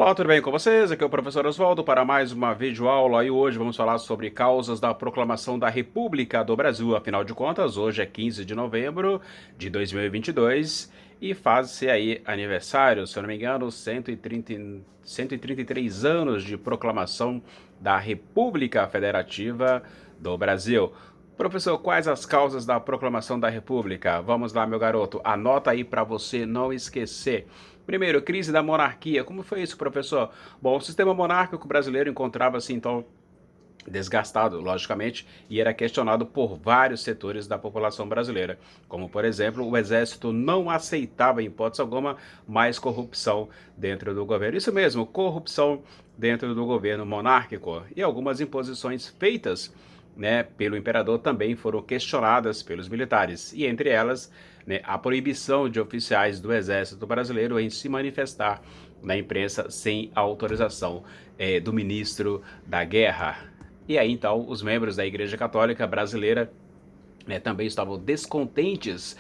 Olá, tudo bem com vocês? Aqui é o professor Oswaldo para mais uma videoaula e hoje vamos falar sobre causas da proclamação da República do Brasil. Afinal de contas, hoje é 15 de novembro de 2022 e faz-se aí aniversário, se eu não me engano, 133 anos de proclamação da República Federativa do Brasil. Professor, quais as causas da proclamação da República? Vamos lá, meu garoto, anota aí para você não esquecer. Primeiro, crise da monarquia. Como foi isso, professor? Bom, o sistema monárquico brasileiro encontrava-se, então, desgastado, logicamente, e era questionado por vários setores da população brasileira, como, por exemplo, o exército não aceitava, em hipótese alguma, mais corrupção dentro do governo. Isso mesmo, corrupção dentro do governo monárquico. E algumas imposições feitas, né, pelo imperador também foram questionadas pelos militares, e entre elas, né, a proibição de oficiais do exército brasileiro em se manifestar na imprensa sem autorização do ministro da Guerra. E aí, então, os membros da Igreja Católica Brasileira também estavam descontentes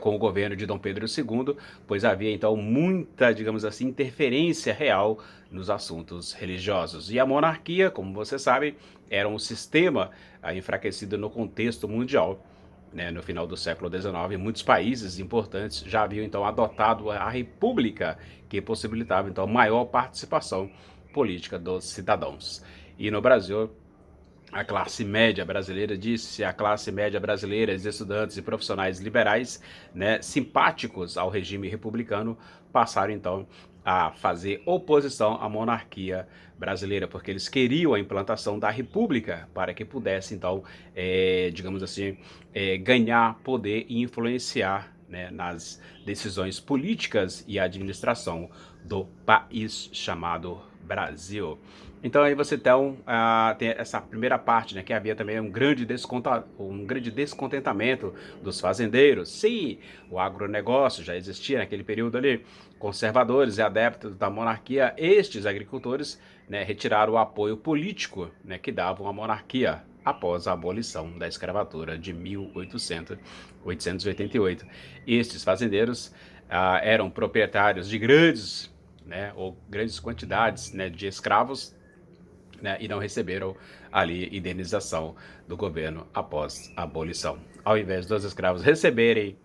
com o governo de Dom Pedro II, pois havia então muita, digamos assim, interferência real nos assuntos religiosos. E a monarquia, como você sabe, era um sistema enfraquecido no contexto mundial. Né, no final do século XIX, muitos países importantes já haviam então adotado a república, que possibilitava então maior participação política dos cidadãos. E no Brasil, a classe média brasileira, disse a classe média brasileira, os estudantes e profissionais liberais, né, simpáticos ao regime republicano, passaram então a fazer oposição à monarquia brasileira, porque eles queriam a implantação da república para que pudesse então, digamos assim, ganhar poder e influenciar, né, nas decisões políticas e administração do país chamado Brasil. Então aí você tem essa primeira parte, né, que havia também um grande descontentamento dos fazendeiros. Sim, o agronegócio já existia naquele período ali. Conservadores e adeptos da monarquia, estes agricultores, né, retiraram o apoio político, né, que davam à monarquia após a abolição da escravatura de 1888. Estes fazendeiros eram proprietários de grandes, né, ou grandes quantidades, né, de escravos, né, e não receberam ali indenização do governo após a abolição. Ao invés dos escravos receberem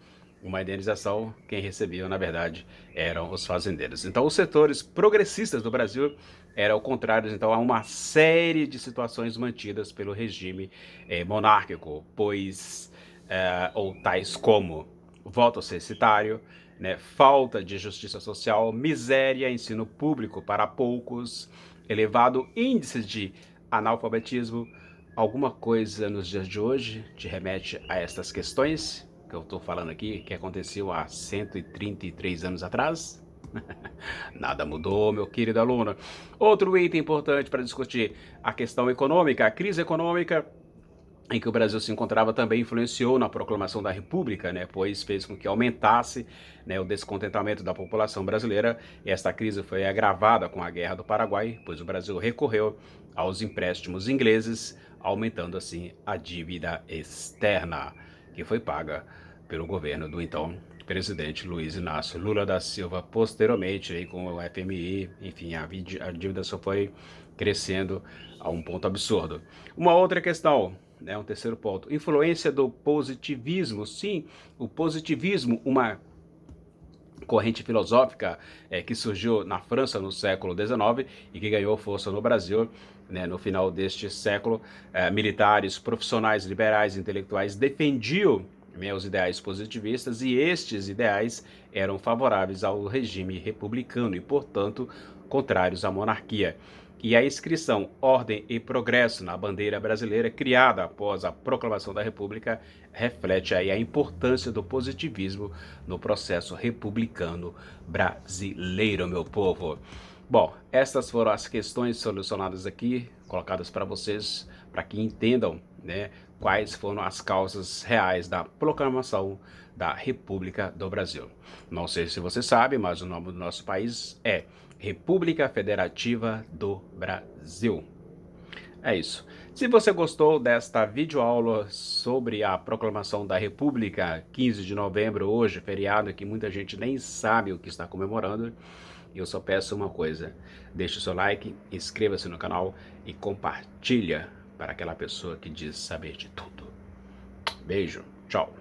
uma indenização, quem recebia, na verdade, eram os fazendeiros. Então, os setores progressistas do Brasil eram contrários, então, a uma série de situações mantidas pelo regime monárquico, pois, ou tais como voto censitário, né, falta de justiça social, miséria, ensino público para poucos, elevado índice de analfabetismo. Alguma coisa nos dias de hoje te remete a estas questões que eu estou falando aqui, que aconteceu há 133 anos atrás? Nada mudou, meu querido aluno. Outro item importante para discutir, a questão econômica, a crise econômica em que o Brasil se encontrava também influenciou na proclamação da República, né, pois fez com que aumentasse, né, o descontentamento da população brasileira. E esta crise foi agravada com a Guerra do Paraguai, pois o Brasil recorreu aos empréstimos ingleses, aumentando assim a dívida externa, que foi paga pelo governo do então presidente Luiz Inácio Lula da Silva. Posteriormente, aí, com o FMI, enfim, a dívida só foi crescendo a um ponto absurdo. Uma outra questão, né, um terceiro ponto, influência do positivismo. Sim, o positivismo, uma corrente filosófica que surgiu na França no século XIX e que ganhou força no Brasil, né, no final deste século. Militares, profissionais, liberais, intelectuais defendiam, né, os ideais positivistas, e estes ideais eram favoráveis ao regime republicano e, portanto, contrários à monarquia. E a inscrição Ordem e Progresso na bandeira brasileira, criada após a proclamação da República, reflete aí a importância do positivismo no processo republicano brasileiro, meu povo. Bom, essas foram as questões solucionadas aqui, colocadas para vocês, para que entendam, né, quais foram as causas reais da proclamação da República do Brasil. Não sei se você sabe, mas o nome do nosso país é República Federativa do Brasil. É isso. Se você gostou desta videoaula sobre a proclamação da República, 15 de novembro, hoje, feriado que muita gente nem sabe o que está comemorando, eu só peço uma coisa: deixe o seu like, inscreva-se no canal e compartilha para aquela pessoa que diz saber de tudo. Beijo, tchau.